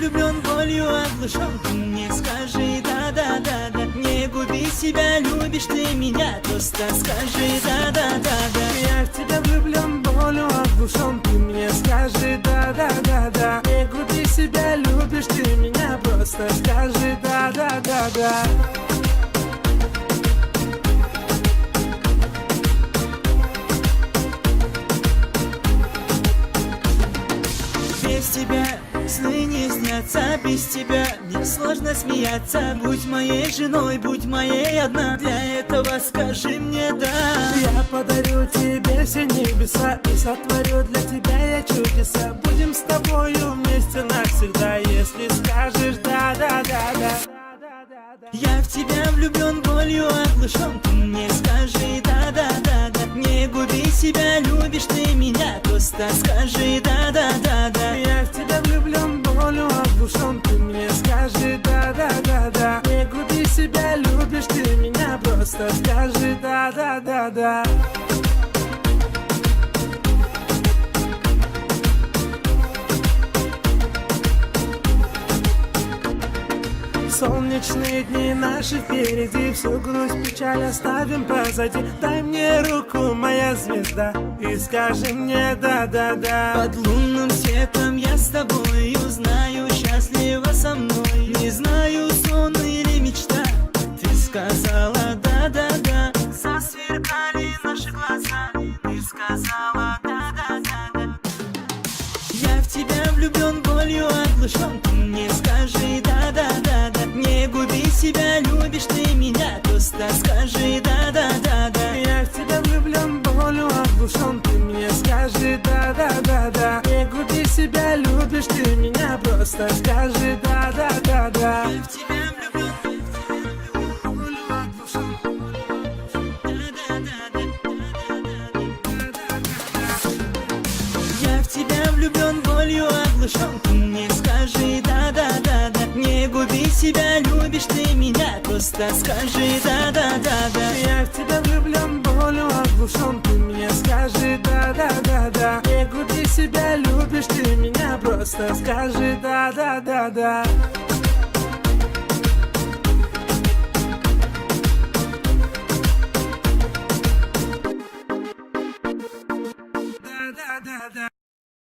влюблен, болью оглушен. Ты мне скажи да-да-да-да. Не губи себя, любишь ты меня, просто скажи да-да-да-да. Я в тебя влюблен, болью оглушен. Ты мне скажи да-да-да-да. Не губи себя, любишь ты меня, просто скажи да-да-да-да. Без тебя сны не снятся, без тебя мне сложно смеяться. Будь моей женой, будь моей одна, для этого скажи мне да. Я подарю тебе все небеса и сотворю для тебя я чудеса. Будем с тобою вместе навсегда, если скажешь да-да-да-да. Я в тебя влюблен, болью оглушен. Ты мне скажи да-да-да-да. Не губи себя, любишь ты меня, просто скажи да-да-да-да. Я в тебя влюблен, болью оглушен. Ты мне скажи да-да-да-да. Не губи себя, любишь ты меня, просто скажи да-да-да-да. Солнечные дни наши впереди, всю грусть, печаль оставим позади. Дай мне руку, моя звезда, и скажи мне да-да-да. Под лунным светом я с тобой узнаю, счастлива со мной. Не знаю, сон или мечта, ты сказала да-да-да. Засверкали наши глаза, ты сказала да-да-да-да. Я в тебя влюблен, болью оглушен. Ты мне скажи да-да-да-да. Не губи себя, любишь ты меня, просто скажи да-да-да-да. Я в тебя влюблен, болью оглушен. Ты мне скажи да-да-да-да. Не губи себя, любишь ты меня, просто скажи да-да-да-да. Я в тебя влюблен, болью оглушен. Я в тебя влюблен, болью оглушен. Ты мне скажи да-да-да-да. Не губи себя, любишь ты меня, просто скажи да-да-да-да. Я в тебя влюблен, болью оглушен. Ты мне скажи да-да-да-да. Не губи себя, любишь ты меня, просто скажи да-да-да-да. Да-да-да-да.